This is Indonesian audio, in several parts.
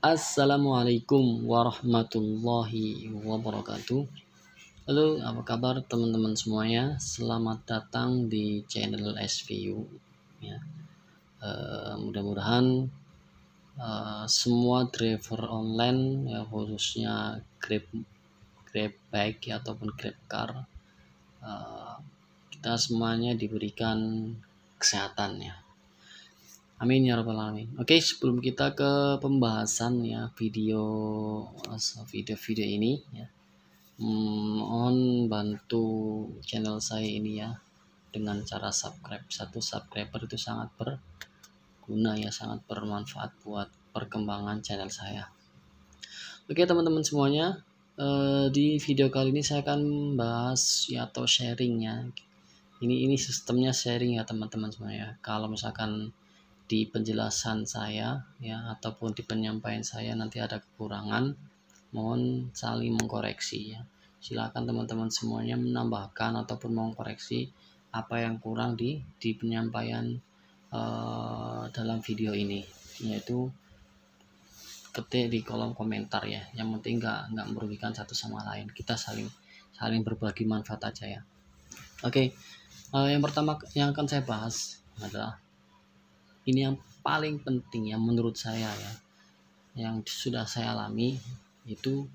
Assalamualaikum warahmatullahi wabarakatuh. Halo, apa kabar teman-teman semuanya? Selamat datang di channel SVU. Ya, mudah-mudahan semua driver online, ya, khususnya Grab bike ya, ataupun Grab car, kita semuanya diberikan kesehatan ya. Amin ya rabbal alamin. Oke, sebelum kita ke pembahasan ya video ini ya, mohon bantu channel saya ini ya dengan cara subscribe. Satu subscriber itu sangat berguna ya, sangat bermanfaat buat perkembangan channel saya. Oke teman-teman semuanya, di video kali ini saya akan bahas ya atau sharing ya. Ini sistemnya sharing ya teman-teman semuanya. Kalau misalkan di penjelasan saya ya ataupun di penyampaian saya nanti ada kekurangan, mohon saling mengkoreksi ya. Silakan teman-teman semuanya menambahkan ataupun mengkoreksi apa yang kurang di penyampaian dalam video ini, yaitu ketik di kolom komentar ya. Yang penting nggak merugikan satu sama lain, kita saling berbagi manfaat aja ya. Oke, yang pertama yang akan saya bahas adalah ini yang paling penting ya menurut saya ya, yang sudah saya alami, itu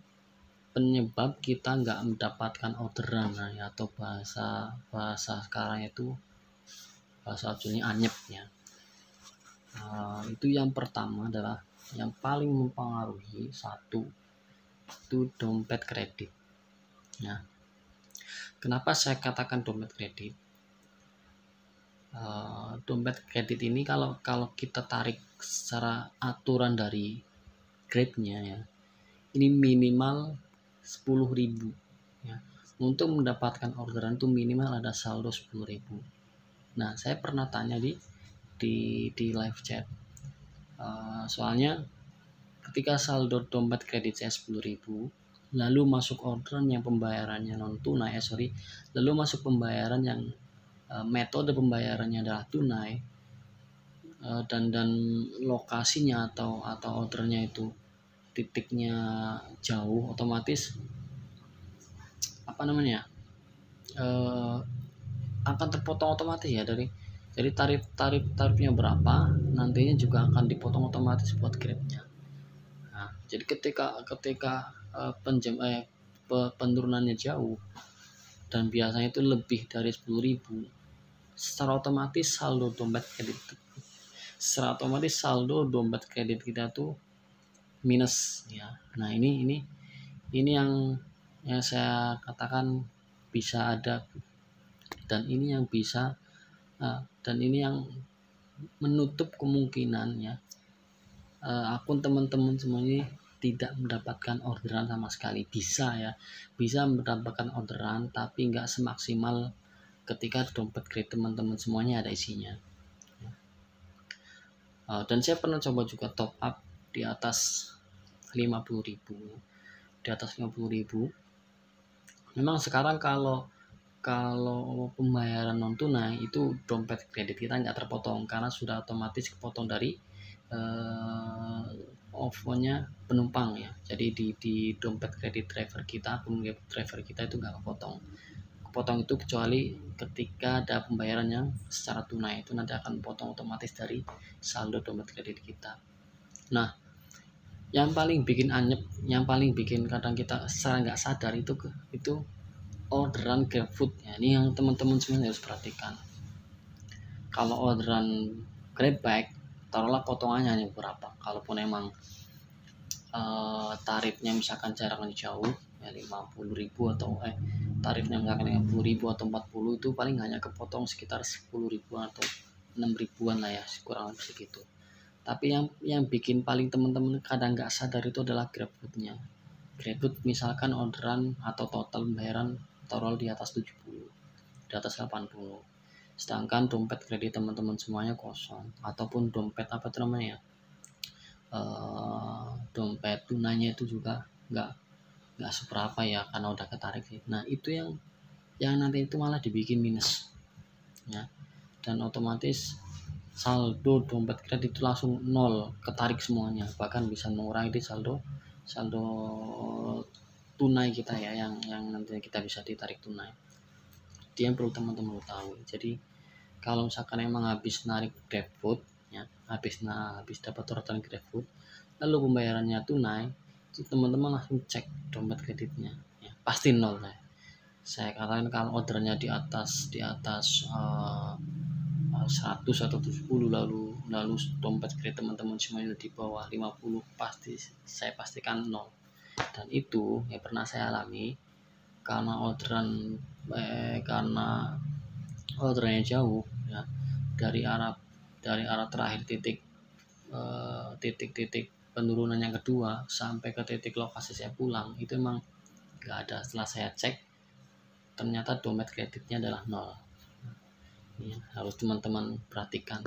penyebab kita nggak mendapatkan orderan ya, atau bahasa sekarang itu bahasa ujungnya anyep ya. Itu yang pertama adalah yang paling mempengaruhi, satu itu dompet kredit ya. Kenapa saya katakan dompet kredit? Dompet kredit ini kalau kita tarik secara aturan dari Grabnya ya, ini minimal 10.000 ya. Untuk mendapatkan orderan itu minimal ada saldo 10.000. Nah, saya pernah tanya di live chat, soalnya ketika saldo dompet kredit saya 10.000, lalu masuk orderan yang pembayarannya non tunai, lalu masuk pembayaran yang metode pembayarannya adalah tunai, dan lokasinya atau ordernya itu titiknya jauh, otomatis akan terpotong otomatis ya dari tarifnya berapa, nantinya juga akan dipotong otomatis buat Grabnya. Nah, jadi ketika penurunannya jauh dan biasanya itu lebih dari 10.000, secara otomatis saldo dompet kredit kita tuh minus ya. Nah, ini yang saya katakan bisa ada, dan ini yang menutup kemungkinan ya akun teman-teman semuanya tidak mendapatkan orderan sama sekali. Bisa mendapatkan orderan tapi nggak semaksimal ketika dompet kredit teman-teman semuanya ada isinya. Dan saya pernah coba juga top up di atas 50.000. Memang sekarang kalau pembayaran non tunai itu dompet kredit kita nggak terpotong karena sudah otomatis kepotong dari OVO-nya penumpang ya. Jadi di dompet kredit driver kita, akun driver kita itu nggak kepotong itu, kecuali ketika ada pembayaran yang secara tunai, itu nanti akan potong otomatis dari saldo dompet kredit kita. Nah, yang paling bikin anyep, yang paling bikin kadang kita secara nggak sadar itu orderan GrabFood ya. Ini yang teman-teman semua harus perhatikan. Kalau orderan GrabBike, taruhlah potongannya hanya berapa, kalaupun emang tarifnya misalkan jaraknya jauh ya, 50.000 atau tarifnya misalkan 50.000 atau 40, itu paling hanya kepotong sekitar 10.000 atau 6.000-an lah ya, kurang lebih segitu. Tapi yang bikin paling teman-teman kadang nggak sadar itu adalah GrabFood-nya. GrabFood misalkan orderan atau total pembayaran taruh di atas 70, di atas 80, sedangkan dompet kredit teman-teman semuanya kosong, ataupun dompet dompet tunainya itu juga nggak seberapa ya, karena udah ketarik sih. Nah, itu yang nanti itu malah dibikin minus ya, dan otomatis saldo dompet kredit itu langsung nol, ketarik semuanya, bahkan bisa mengurangi di saldo tunai kita ya, yang nanti kita bisa ditarik tunai. Itu yang perlu teman-teman tahu. Jadi kalau misalkan emang habis narik GrabFood ya, habis dapat orderan GrabFood lalu pembayarannya tunai, itu teman-teman langsung cek dompet kreditnya ya, pasti nol ya. Saya katakan kalau ordernya di atas 100 atau 70, lalu dompet kredit teman-teman semuanya di bawah 50, saya pastikan nol. Dan itu ya pernah saya alami karena orderannya jauh ya, dari arah terakhir titik penurunan yang kedua sampai ke titik lokasi saya pulang, itu emang nggak ada. Setelah saya cek ternyata dompet kreditnya adalah nol ya, harus teman-teman perhatikan.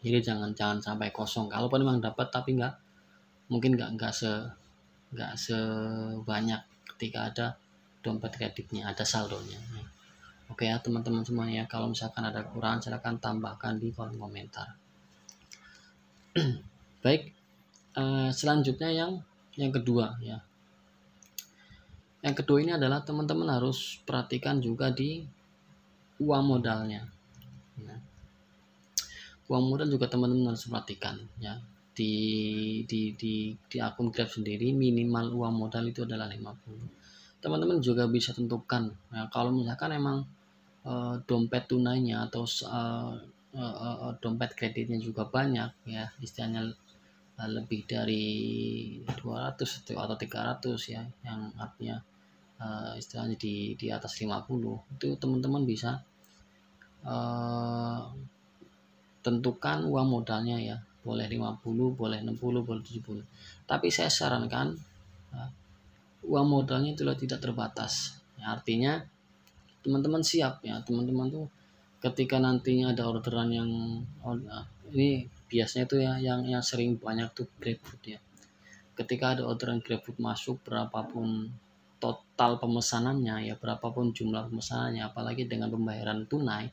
Jadi jangan sampai kosong. Kalaupun memang dapat tapi mungkin nggak sebanyak ketika ada dompet kreditnya, ada saldonya. Oke ya teman-teman semuanya, kalau misalkan ada kekurangan silahkan tambahkan di kolom komentar. Baik, selanjutnya yang kedua ya. Yang kedua ini adalah teman-teman harus perhatikan juga di uang modalnya. Ya. Uang modal juga teman-teman harus perhatikan ya. Di akun Grab sendiri minimal uang modal itu adalah 50. Teman-teman juga bisa tentukan ya, kalau misalkan emang dompet tunainya atau dompet kreditnya juga banyak ya, istilahnya lebih dari 200 atau 300 ya, yang artinya istilahnya di atas 50, itu teman-teman bisa tentukan uang modalnya ya, boleh 50, boleh 60, boleh 70. Tapi saya sarankan uang modalnya itu tidak terbatas ya, artinya teman-teman siap ya, teman-teman tuh ketika nantinya ada orderan yang ini biasanya tuh ya, yang sering banyak tuh GrabFood ya. Ketika ada orderan GrabFood masuk, berapapun total pemesanannya ya, berapapun jumlah pemesanannya, apalagi dengan pembayaran tunai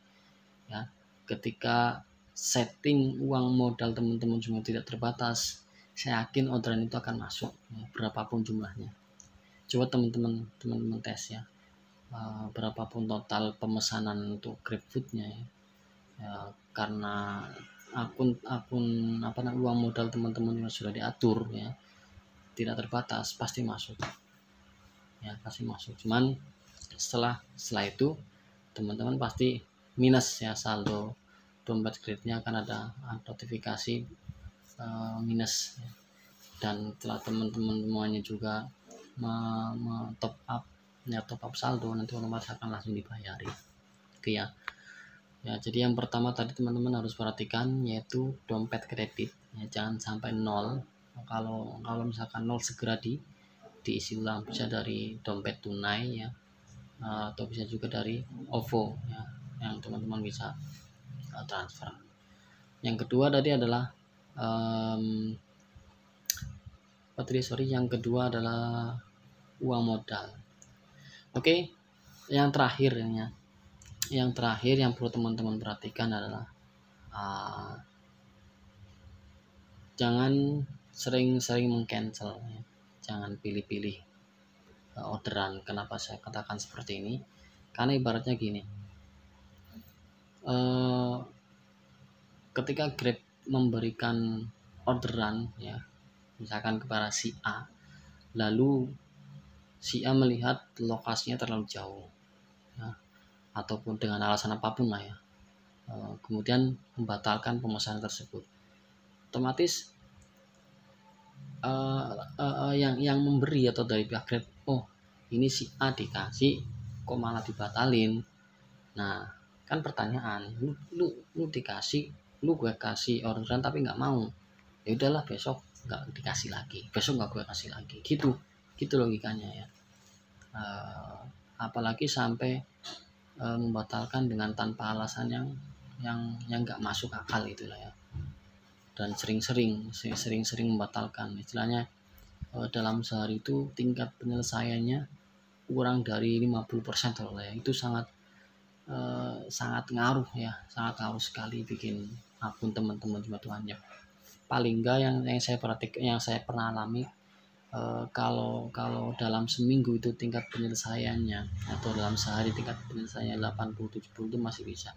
ya, ketika setting uang modal teman-teman semua tidak terbatas, saya yakin orderan itu akan masuk ya, berapapun jumlahnya. Coba teman-teman tes ya, berapapun total pemesanan untuk GrabFoodnya ya, karena akun uang modal teman-teman yang sudah diatur ya, tidak terbatas, pasti masuk ya, pasti masuk. Cuman setelah itu teman-teman pasti minus ya, saldo dompet kreditnya akan ada notifikasi minus ya. Dan setelah teman-teman semuanya juga top up saldo, nanti otomatis akan langsung dibayari. Oke ya. Ya, jadi yang pertama tadi teman-teman harus perhatikan yaitu dompet kredit ya, jangan sampai nol. Kalau misalkan nol segera diisi ulang, bisa dari dompet tunai ya, atau bisa juga dari OVO ya, yang teman-teman bisa transfer. Yang kedua tadi adalah yang kedua adalah uang modal. Oke, yang terakhir ya. Yang terakhir yang perlu teman-teman perhatikan adalah jangan sering-sering meng-cancel ya. Jangan pilih-pilih orderan. Kenapa saya katakan seperti ini? Karena ibaratnya gini, ketika Grab memberikan orderan ya, misalkan kepada si A, lalu si A melihat lokasinya terlalu jauh ya, ataupun dengan alasan apapun lah ya, kemudian membatalkan pemesanan tersebut, otomatis yang memberi atau dari pihak Grab, oh ini si A dikasih kok malah dibatalin. Nah kan pertanyaan, lu dikasih, lu gue kasih orderan tapi nggak mau, ya udahlah besok nggak dikasih lagi, besok nggak gue kasih lagi, gitu logikanya ya. Apalagi sampai membatalkan dengan tanpa alasan yang nggak masuk akal itulah ya, dan sering-sering membatalkan. Istilahnya dalam sehari itu tingkat penyelesaiannya kurang dari 50% loh ya. Itu sangat ngaruh ya, sangat ngaruh sekali, bikin akun teman-teman cuma itu aja. Paling enggak yang saya perhatikan, yang saya pernah alami, kalau dalam seminggu itu tingkat penyelesaiannya, atau dalam sehari tingkat penyelesaiannya 80-70 itu masih bisa.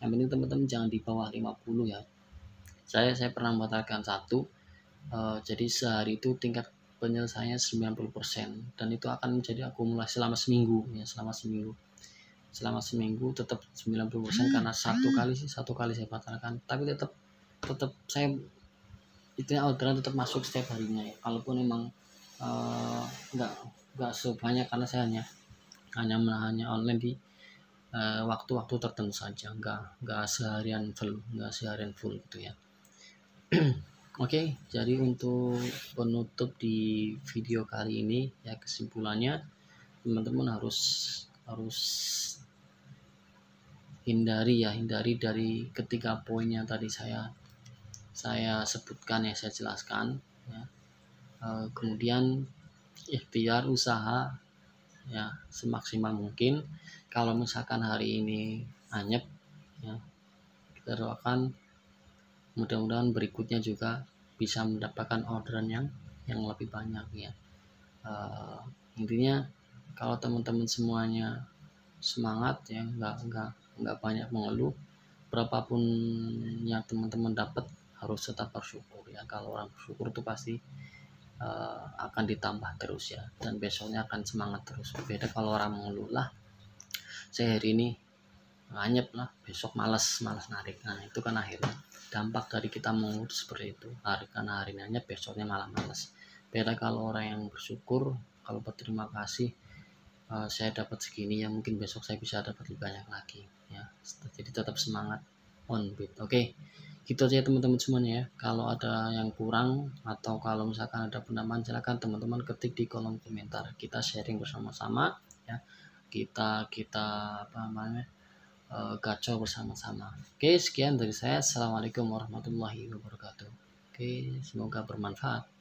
Yang penting teman-teman jangan di bawah 50 ya. Saya pernah membatalkan satu, jadi sehari itu tingkat penyelesaiannya 90%, dan itu akan menjadi akumulasi selama seminggu ya, selama seminggu tetap 90%, karena satu kali saya batalkan, tapi tetap tetap saya itu orderan tetap masuk setiap harinya ya, kalaupun emang eh, nggak nggak sebanyak, karena saya hanya online di waktu-waktu tertentu saja, nggak seharian full gitu ya. Oke, jadi untuk penutup di video kali ini ya, kesimpulannya teman-teman harus harus hindari dari ketiga poin yang tadi saya sebutkan ya, saya jelaskan ya. Kemudian ikhtiar usaha ya semaksimal mungkin. Kalau misalkan hari ini anyep ya, kita doakan mudah-mudahan berikutnya juga bisa mendapatkan orderan yang lebih banyak ya. Intinya kalau teman-teman semuanya semangat ya, nggak banyak mengeluh, berapapun yang teman-teman dapat harus tetap bersyukur ya. Kalau orang bersyukur itu pasti akan ditambah terus ya, dan besoknya akan semangat terus. Beda kalau orang mengeluh, lah saya hari ini nganyep lah, besok malas narik. Nah itu kan akhirnya dampak dari kita mengeluh seperti itu, karena hari ini anyep, besoknya malah malas. Beda kalau orang yang bersyukur, kalau berterima kasih, saya dapat segini ya, mungkin besok saya bisa dapat lebih banyak lagi ya. Jadi tetap semangat on beat. Oke, gitu aja teman-teman semuanya ya. Kalau ada yang kurang atau kalau misalkan ada penambahan, silakan teman-teman ketik di kolom komentar, kita sharing bersama-sama ya. Kita apa namanya, gacor bersama-sama. Oke, sekian dari saya. Assalamualaikum warahmatullahi wabarakatuh. Oke, semoga bermanfaat.